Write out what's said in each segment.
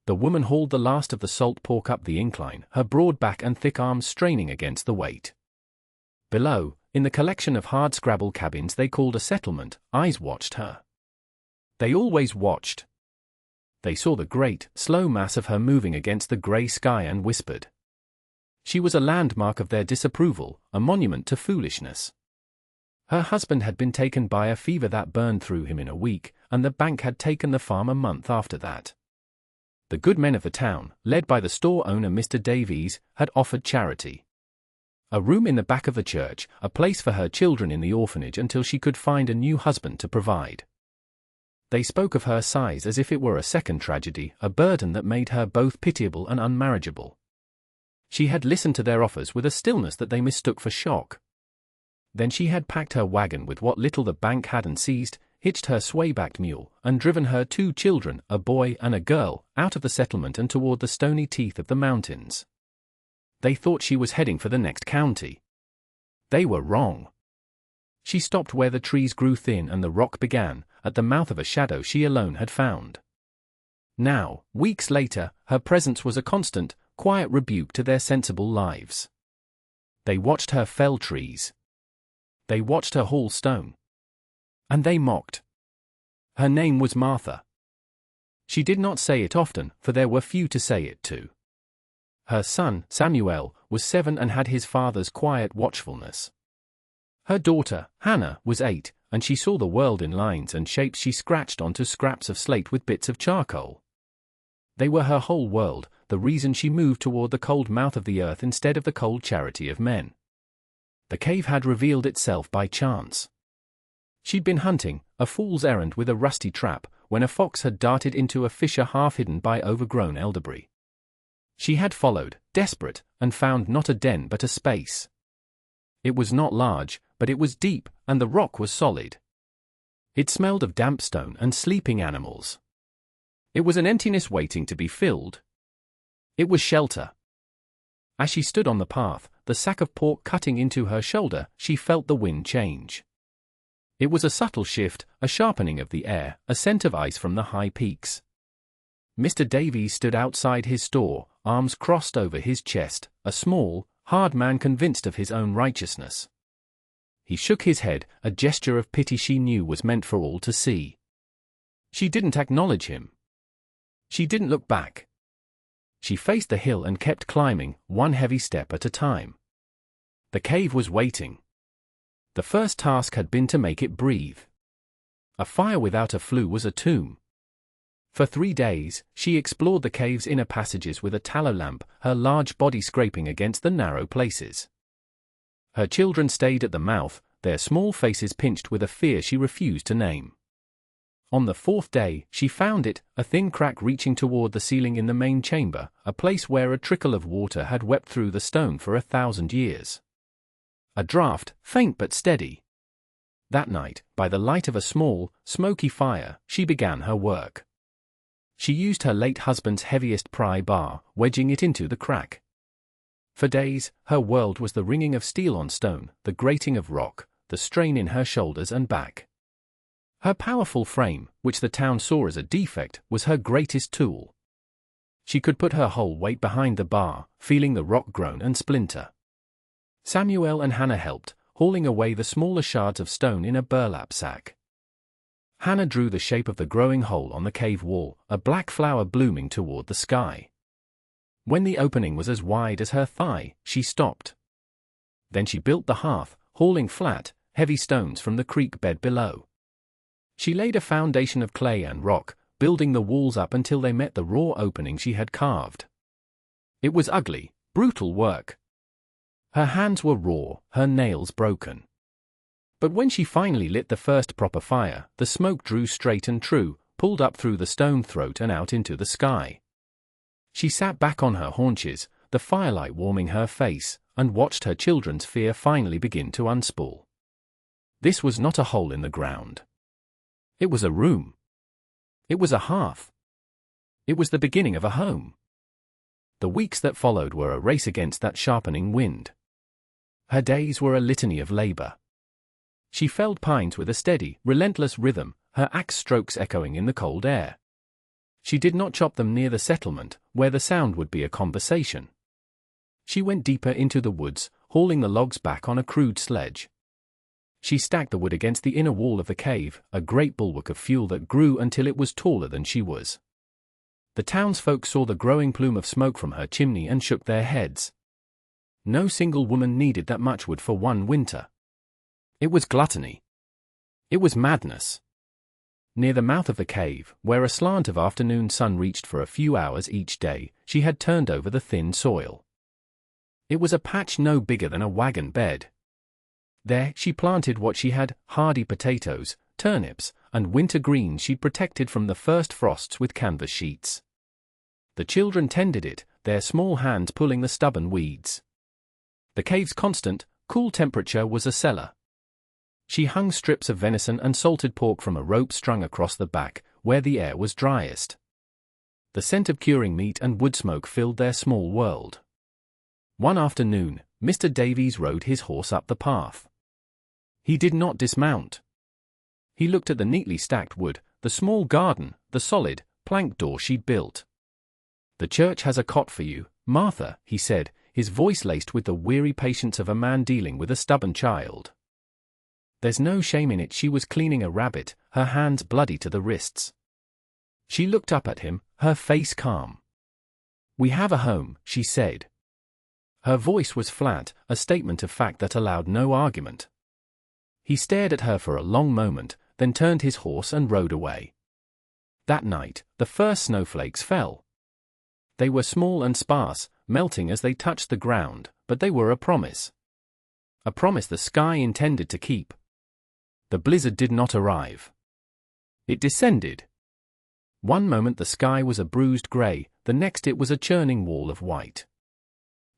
The woman hauled the last of the salt pork up the incline, her broad back and thick arms straining against the weight. Below, in the collection of hard-scrabble cabins they called a settlement, eyes watched her. They always watched. They saw the great, slow mass of her moving against the grey sky and whispered. She was a landmark of their disapproval, a monument to foolishness. Her husband had been taken by a fever that burned through him in a week, and the bank had taken the farm a month after that. The good men of the town, led by the store owner Mr. Davies, had offered charity. A room in the back of the church, a place for her children in the orphanage until she could find a new husband to provide. They spoke of her size as if it were a second tragedy, a burden that made her both pitiable and unmarriageable. She had listened to their offers with a stillness that they mistook for shock. Then she had packed her wagon with what little the bank hadn't seized, hitched her sway-backed mule, and driven her 2 children, a boy and a girl, out of the settlement and toward the stony teeth of the mountains. They thought she was heading for the next county. They were wrong. She stopped where the trees grew thin and the rock began, at the mouth of a shadow she alone had found. Now, weeks later, her presence was a constant, quiet rebuke to their sensible lives. They watched her fell trees. They watched her haul stone. And they mocked. Her name was Martha. She did not say it often, for there were few to say it to. Her son, Samuel, was 7 and had his father's quiet watchfulness. Her daughter, Hannah, was 8, and she saw the world in lines and shapes she scratched onto scraps of slate with bits of charcoal. They were her whole world, the reason she moved toward the cold mouth of the earth instead of the cold charity of men. The cave had revealed itself by chance. She'd been hunting, a fool's errand with a rusty trap, when a fox had darted into a fissure half hidden by overgrown elderberry. She had followed, desperate, and found not a den but a space. It was not large, but it was deep, and the rock was solid. It smelled of damp stone and sleeping animals. It was an emptiness waiting to be filled. It was shelter. As she stood on the path, the sack of pork cutting into her shoulder, she felt the wind change. It was a subtle shift, a sharpening of the air, a scent of ice from the high peaks. Mr. Davies stood outside his store, arms crossed over his chest, a small, hard man convinced of his own righteousness. He shook his head, a gesture of pity she knew was meant for all to see. She didn't acknowledge him. She didn't look back. She faced the hill and kept climbing, one heavy step at a time. The cave was waiting. The first task had been to make it breathe. A fire without a flue was a tomb. For 3 days, she explored the cave's inner passages with a tallow lamp, her large body scraping against the narrow places. Her children stayed at the mouth, their small faces pinched with a fear she refused to name. On the 4th day, she found it, a thin crack reaching toward the ceiling in the main chamber, a place where a trickle of water had wept through the stone for 1,000 years. A draught, faint but steady. That night, by the light of a small, smoky fire, she began her work. She used her late husband's heaviest pry bar, wedging it into the crack. For days, her world was the ringing of steel on stone, the grating of rock, the strain in her shoulders and back. Her powerful frame, which the town saw as a defect, was her greatest tool. She could put her whole weight behind the bar, feeling the rock groan and splinter. Samuel and Hannah helped, hauling away the smaller shards of stone in a burlap sack. Hannah drew the shape of the growing hole on the cave wall, a black flower blooming toward the sky. When the opening was as wide as her thigh, she stopped. Then she built the hearth, hauling flat, heavy stones from the creek bed below. She laid a foundation of clay and rock, building the walls up until they met the raw opening she had carved. It was ugly, brutal work. Her hands were raw, her nails broken. But when she finally lit the first proper fire, the smoke drew straight and true, pulled up through the stone throat and out into the sky. She sat back on her haunches, the firelight warming her face, and watched her children's fear finally begin to unspool. This was not a hole in the ground. It was a room. It was a hearth. It was the beginning of a home. The weeks that followed were a race against that sharpening wind. Her days were a litany of labor. She felled pines with a steady, relentless rhythm, her axe strokes echoing in the cold air. She did not chop them near the settlement, where the sound would be a conversation. She went deeper into the woods, hauling the logs back on a crude sledge. She stacked the wood against the inner wall of the cave, a great bulwark of fuel that grew until it was taller than she was. The townsfolk saw the growing plume of smoke from her chimney and shook their heads. No single woman needed that much wood for one winter. It was gluttony. It was madness. Near the mouth of the cave, where a slant of afternoon sun reached for a few hours each day, she had turned over the thin soil. It was a patch no bigger than a wagon bed. There she planted what she had: hardy potatoes, turnips, and winter greens she'd protected from the first frosts with canvas sheets. The children tended it, their small hands pulling the stubborn weeds. The cave's constant, cool temperature was a cellar. She hung strips of venison and salted pork from a rope strung across the back, where the air was driest. The scent of curing meat and wood smoke filled their small world. One afternoon, Mr. Davies rode his horse up the path. He did not dismount. He looked at the neatly stacked wood, the small garden, the solid, plank door she'd built. "The church has a cot for you, Martha," he said, his voice laced with the weary patience of a man dealing with a stubborn child. There's no shame in it. She was cleaning a rabbit, her hands bloody to the wrists. She looked up at him, her face calm. "We have a home," she said. Her voice was flat, a statement of fact that allowed no argument. He stared at her for a long moment, then turned his horse and rode away. That night, the first snowflakes fell. They were small and sparse, melting as they touched the ground, but they were a promise. A promise the sky intended to keep. The blizzard did not arrive. It descended. One moment the sky was a bruised grey, the next it was a churning wall of white.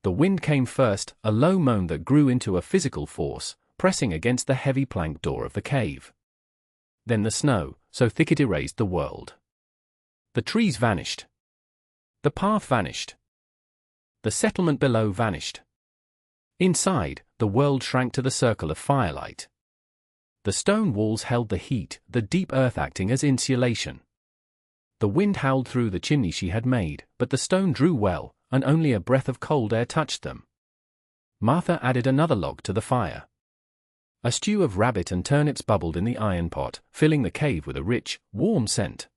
The wind came first, a low moan that grew into a physical force, pressing against the heavy plank door of the cave. Then the snow, so thick it erased the world. The trees vanished. The path vanished. The settlement below vanished. Inside, the world shrank to the circle of firelight. The stone walls held the heat, the deep earth acting as insulation. The wind howled through the chimney she had made, but the stone drew well, and only a breath of cold air touched them. Martha added another log to the fire. A stew of rabbit and turnips bubbled in the iron pot, filling the cave with a rich, warm scent.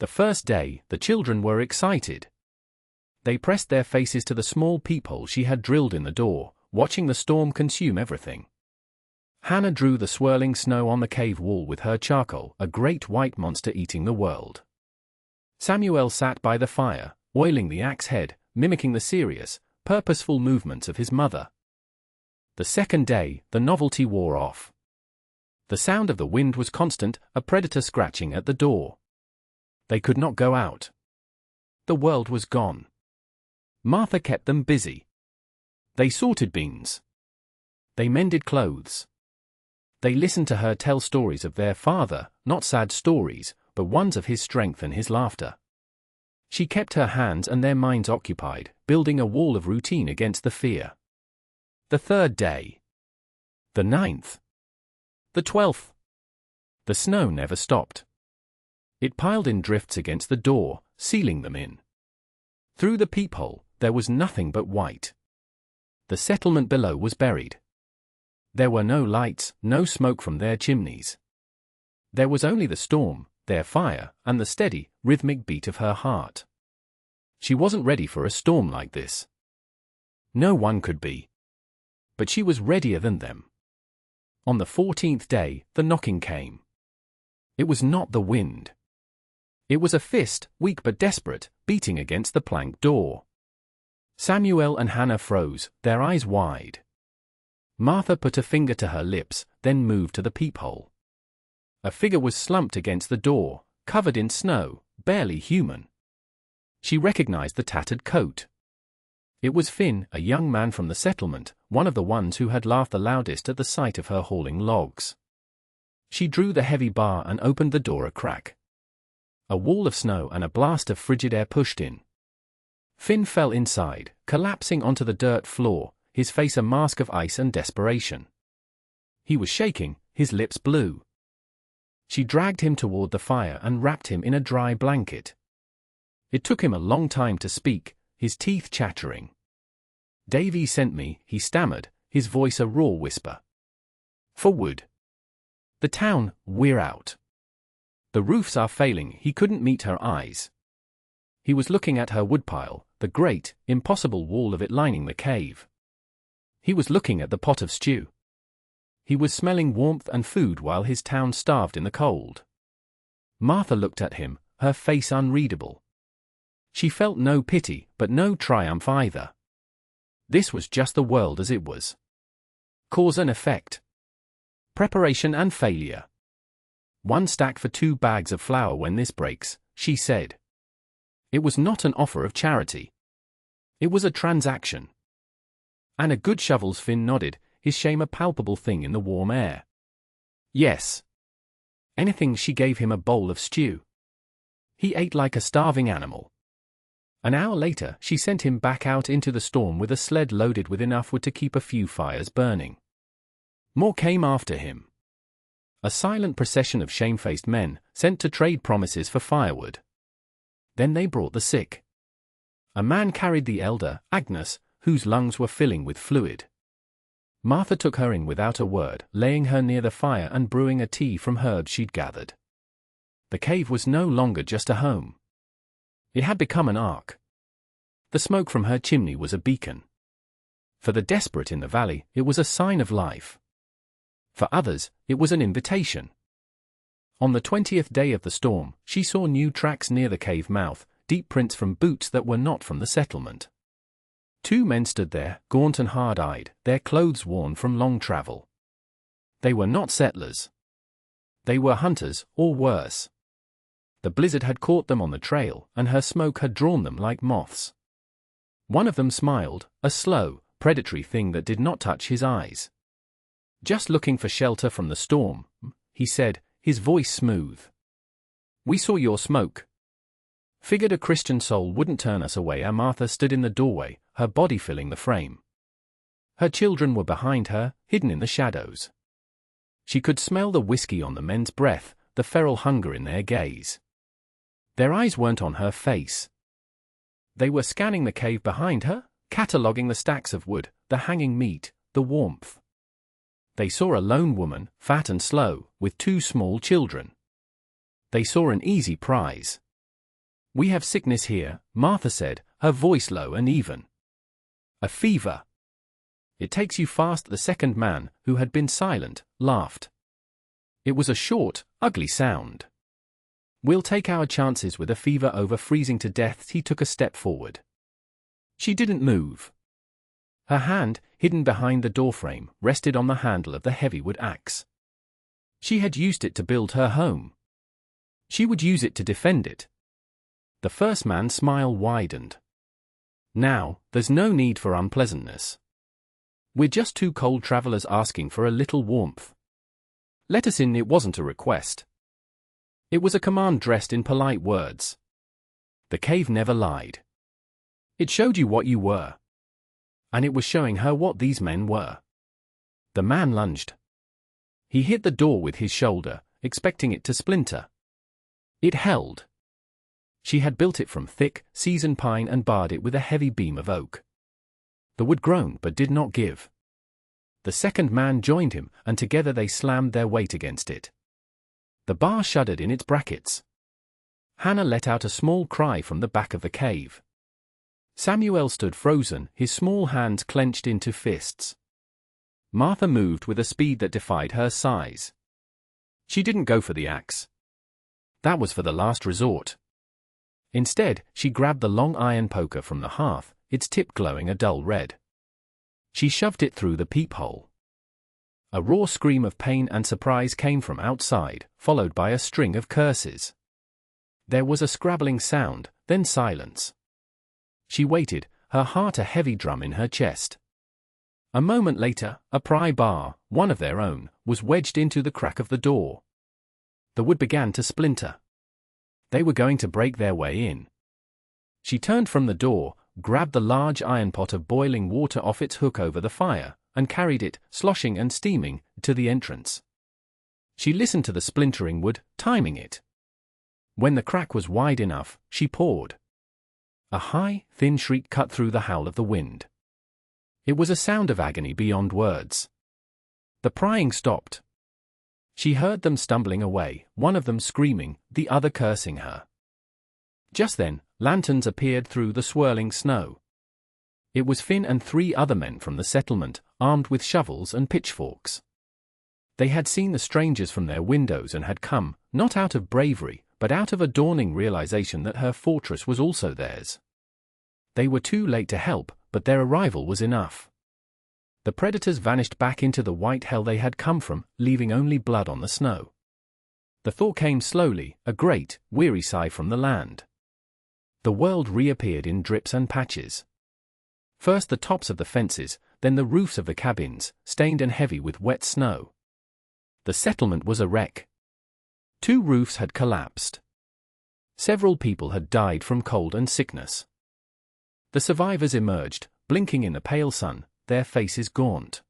The first day, the children were excited. They pressed their faces to the small peephole she had drilled in the door, watching the storm consume everything. Hannah drew the swirling snow on the cave wall with her charcoal, a great white monster eating the world. Samuel sat by the fire, oiling the axe head, mimicking the serious, purposeful movements of his mother. The second day, the novelty wore off. The sound of the wind was constant, a predator scratching at the door. They could not go out. The world was gone. Martha kept them busy. They sorted beans. They mended clothes. They listened to her tell stories of their father, not sad stories, but ones of his strength and his laughter. She kept her hands and their minds occupied, building a wall of routine against the fear. The third day. The 9th. The 12th. The snow never stopped. It piled in drifts against the door, sealing them in. Through the peephole, there was nothing but white. The settlement below was buried. There were no lights, no smoke from their chimneys. There was only the storm, their fire, and the steady, rhythmic beat of her heart. She wasn't ready for a storm like this. No one could be. But she was readier than them. On the 14th day, the knocking came. It was not the wind. It was a fist, weak but desperate, beating against the plank door. Samuel and Hannah froze, their eyes wide. Martha put a finger to her lips, then moved to the peephole. A figure was slumped against the door, covered in snow, barely human. She recognized the tattered coat. It was Finn, a young man from the settlement, one of the ones who had laughed the loudest at the sight of her hauling logs. She drew the heavy bar and opened the door a crack. A wall of snow and a blast of frigid air pushed in. Finn fell inside, collapsing onto the dirt floor, his face a mask of ice and desperation. He was shaking, his lips blue. She dragged him toward the fire and wrapped him in a dry blanket. It took him a long time to speak, his teeth chattering. "Davy sent me," he stammered, his voice a raw whisper. "For wood. The town, we're out. The roofs are failing." He couldn't meet her eyes. He was looking at her woodpile, the great, impossible wall of it lining the cave. He was looking at the pot of stew. He was smelling warmth and food while his town starved in the cold. Martha looked at him, her face unreadable. She felt no pity, but no triumph either. This was just the world as it was. Cause and effect. Preparation and failure. "One stack for 2 bags of flour when this breaks," she said. It was not an offer of charity. It was a transaction. "And a good shovel's," Finn nodded, his shame a palpable thing in the warm air. "Yes." Anything. She gave him a bowl of stew. He ate like a starving animal. An hour later, she sent him back out into the storm with a sled loaded with enough wood to keep a few fires burning. More came after him. A silent procession of shamefaced men, sent to trade promises for firewood. Then they brought the sick. A man carried the elder, Agnes, whose lungs were filling with fluid. Martha took her in without a word, laying her near the fire and brewing a tea from herbs she'd gathered. The cave was no longer just a home. It had become an ark. The smoke from her chimney was a beacon. For the desperate in the valley, it was a sign of life. For others, it was an invitation. On the 20th day of the storm, she saw new tracks near the cave mouth, deep prints from boots that were not from the settlement. 2 men stood there, gaunt and hard-eyed, their clothes worn from long travel. They were not settlers. They were hunters, or worse. The blizzard had caught them on the trail, and her smoke had drawn them like moths. One of them smiled, a slow, predatory thing that did not touch his eyes. "Just looking for shelter from the storm," he said, his voice smooth. "We saw your smoke. Figured a Christian soul wouldn't turn us away." Martha stood in the doorway, her body filling the frame. Her children were behind her, hidden in the shadows. She could smell the whiskey on the men's breath, the feral hunger in their gaze. Their eyes weren't on her face. They were scanning the cave behind her, cataloguing the stacks of wood, the hanging meat, the warmth. They saw a lone woman, fat and slow, with 2 small children. They saw an easy prize. "We have sickness here," Martha said, her voice low and even. "A fever. It takes you fast." The second man, who had been silent, laughed. It was a short, ugly sound. "We'll take our chances with a fever over freezing to death." He took a step forward. She didn't move. Her hand, hidden behind the doorframe, rested on the handle of the heavy wood axe. She had used it to build her home. She would use it to defend it. The first man's smile widened. "Now, there's no need for unpleasantness. We're just 2 cold travelers asking for a little warmth. Let us in." It wasn't a request. It was a command dressed in polite words. The cave never lied. It showed you what you were. And it was showing her what these men were. The man lunged. He hit the door with his shoulder, expecting it to splinter. It held. She had built it from thick, seasoned pine and barred it with a heavy beam of oak. The wood groaned but did not give. The second man joined him, and together they slammed their weight against it. The bar shuddered in its brackets. Hannah let out a small cry from the back of the cave. Samuel stood frozen, his small hands clenched into fists. Martha moved with a speed that defied her size. She didn't go for the axe. That was for the last resort. Instead, she grabbed the long iron poker from the hearth, its tip glowing a dull red. She shoved it through the peephole. A raw scream of pain and surprise came from outside, followed by a string of curses. There was a scrabbling sound, then silence. She waited, her heart a heavy drum in her chest. A moment later, a pry bar, one of their own, was wedged into the crack of the door. The wood began to splinter. They were going to break their way in. She turned from the door, grabbed the large iron pot of boiling water off its hook over the fire, and carried it, sloshing and steaming, to the entrance. She listened to the splintering wood, timing it. When the crack was wide enough, she poured. A high, thin shriek cut through the howl of the wind. It was a sound of agony beyond words. The prying stopped. She heard them stumbling away, one of them screaming, the other cursing her. Just then, lanterns appeared through the swirling snow. It was Finn and 3 other men from the settlement, armed with shovels and pitchforks. They had seen the strangers from their windows and had come, not out of bravery, but out of a dawning realization that her fortress was also theirs. They were too late to help, but their arrival was enough. The predators vanished back into the white hell they had come from, leaving only blood on the snow. The thaw came slowly, a great, weary sigh from the land. The world reappeared in drips and patches. First the tops of the fences, then the roofs of the cabins, stained and heavy with wet snow. The settlement was a wreck. 2 roofs had collapsed. Several people had died from cold and sickness. The survivors emerged, blinking in the pale sun, their faces gaunt.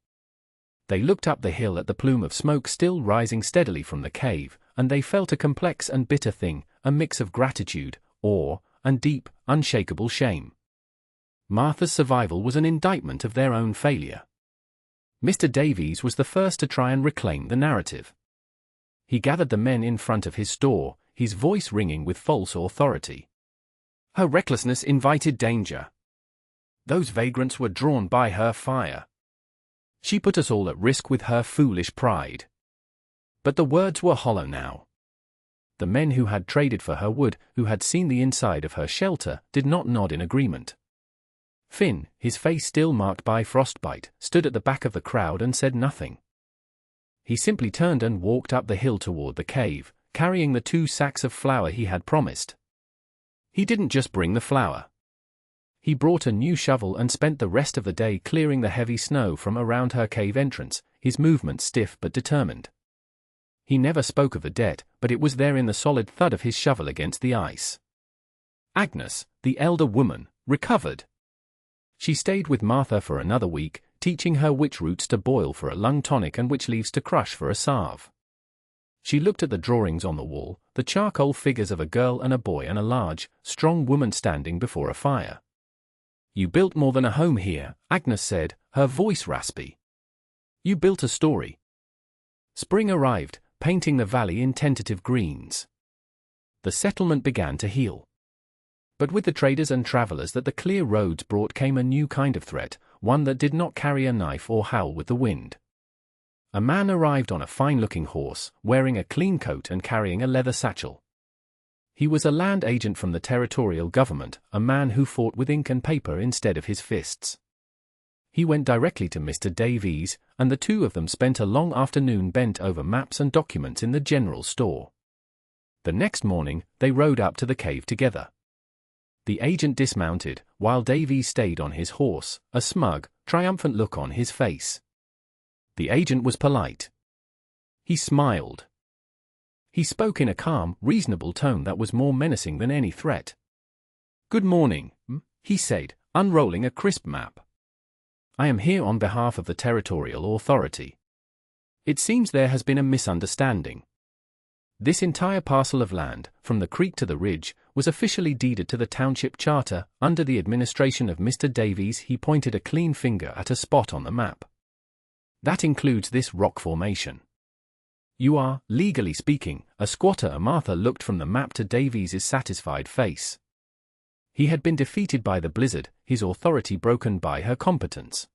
They looked up the hill at the plume of smoke still rising steadily from the cave, and they felt a complex and bitter thing, a mix of gratitude, awe, and deep, unshakable shame. Martha's survival was an indictment of their own failure. Mr. Davies was the first to try and reclaim the narrative. He gathered the men in front of his store, his voice ringing with false authority. Her recklessness invited danger. Those vagrants were drawn by her fire. She put us all at risk with her foolish pride. But the words were hollow now. The men who had traded for her wood, who had seen the inside of her shelter, did not nod in agreement. Finn, his face still marked by frostbite, stood at the back of the crowd and said nothing. He simply turned and walked up the hill toward the cave, carrying the 2 sacks of flour he had promised. He didn't just bring the flour. He brought a new shovel and spent the rest of the day clearing the heavy snow from around her cave entrance, his movements stiff but determined. He never spoke of the debt, but it was there in the solid thud of his shovel against the ice. Agnes, the elder woman, recovered. She stayed with Martha for another week, teaching her which roots to boil for a lung tonic and which leaves to crush for a salve. She looked at the drawings on the wall, the charcoal figures of a girl and a boy and a large, strong woman standing before a fire. You built more than a home here, Agnes said, her voice raspy. You built a story. Spring arrived, painting the valley in tentative greens. The settlement began to heal. But with the traders and travelers that the clear roads brought came a new kind of threat, one that did not carry a knife or howl with the wind. A man arrived on a fine-looking horse, wearing a clean coat and carrying a leather satchel. He was a land agent from the territorial government, a man who fought with ink and paper instead of his fists. He went directly to Mr. Davies, and the 2 of them spent a long afternoon bent over maps and documents in the general store. The next morning, they rode up to the cave together. The agent dismounted, while Davies stayed on his horse, a smug, triumphant look on his face. The agent was polite. He smiled. He spoke in a calm, reasonable tone that was more menacing than any threat. "Good morning," he said, unrolling a crisp map. "I am here on behalf of the territorial authority. It seems there has been a misunderstanding. This entire parcel of land, from the creek to the ridge, was officially deeded to the township charter, under the administration of Mr. Davies." He pointed a clean finger at a spot on the map. "That includes this rock formation. You are, legally speaking, a squatter." Martha looked from the map to Davies' satisfied face. He had been defeated by the blizzard, his authority broken by her competence.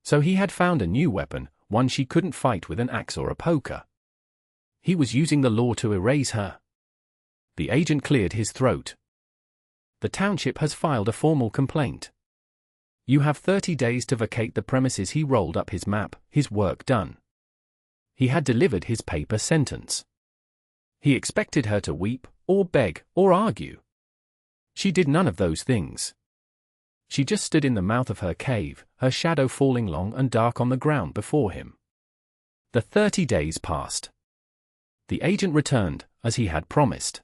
So he had found a new weapon, one she couldn't fight with an axe or a poker. He was using the law to erase her. The agent cleared his throat. "The township has filed a formal complaint. You have 30 days to vacate the premises." He rolled up his map, his work done. He had delivered his paper sentence. He expected her to weep, or beg, or argue. She did none of those things. She just stood in the mouth of her cave, her shadow falling long and dark on the ground before him. The 30 days passed. The agent returned, as he had promised.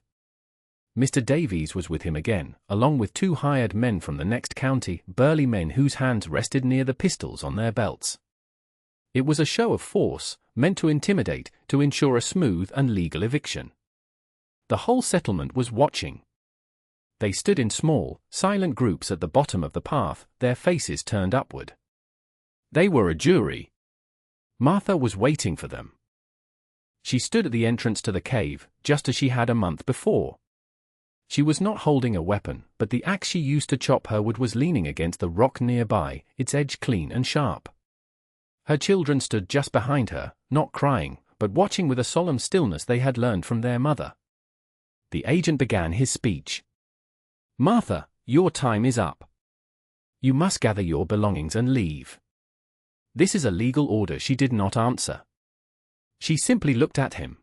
Mr. Davies was with him again, along with 2 hired men from the next county, burly men whose hands rested near the pistols on their belts. It was a show of force, meant to intimidate, to ensure a smooth and legal eviction. The whole settlement was watching. They stood in small, silent groups at the bottom of the path, their faces turned upward. They were a jury. Martha was waiting for them. She stood at the entrance to the cave, just as she had a month before. She was not holding a weapon, but the axe she used to chop her wood was leaning against the rock nearby, its edge clean and sharp. Her children stood just behind her, not crying, but watching with a solemn stillness they had learned from their mother. The agent began his speech. "Martha, your time is up. You must gather your belongings and leave." "This is a legal order." She did not answer. She simply looked at him.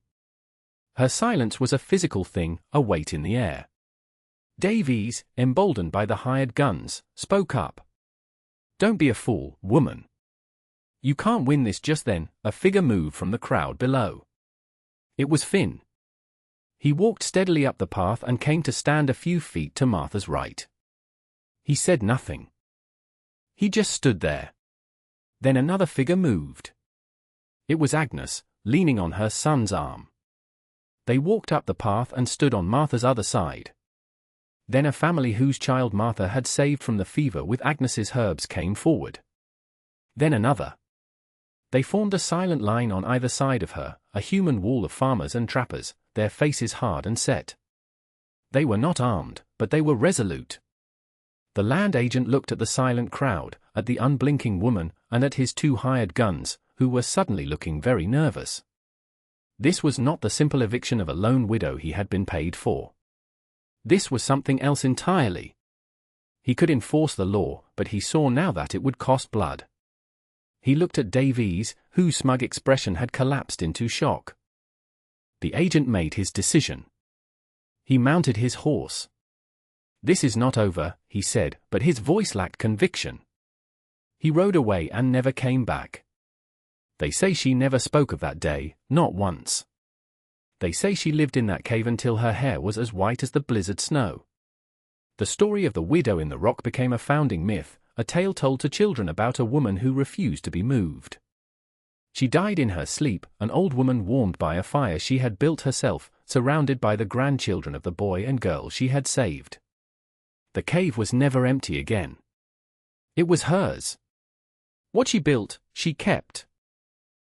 Her silence was a physical thing, a weight in the air. Davies, emboldened by the hired guns, spoke up. "Don't be a fool, woman. You can't win this." Just then, a figure moved from the crowd below. It was Finn. He walked steadily up the path and came to stand a few feet to Martha's right. He said nothing. He just stood there. Then another figure moved. It was Agnes, leaning on her son's arm. They walked up the path and stood on Martha's other side. Then a family whose child Martha had saved from the fever with Agnes's herbs came forward. Then another. They formed a silent line on either side of her, a human wall of farmers and trappers, their faces hard and set. They were not armed, but they were resolute. The land agent looked at the silent crowd, at the unblinking woman, and at his two hired guns, who were suddenly looking very nervous. This was not the simple eviction of a lone widow he had been paid for. This was something else entirely. He could enforce the law, but he saw now that it would cost blood. He looked at Davies, whose smug expression had collapsed into shock. The agent made his decision. He mounted his horse. "This is not over," he said, but his voice lacked conviction. He rode away and never came back. They say she never spoke of that day, not once. They say she lived in that cave until her hair was as white as the blizzard snow. The story of the widow in the rock became a founding myth, a tale told to children about a woman who refused to be moved. She died in her sleep, an old woman warmed by a fire she had built herself, surrounded by the grandchildren of the boy and girl she had saved. The cave was never empty again. It was hers. What she built, she kept.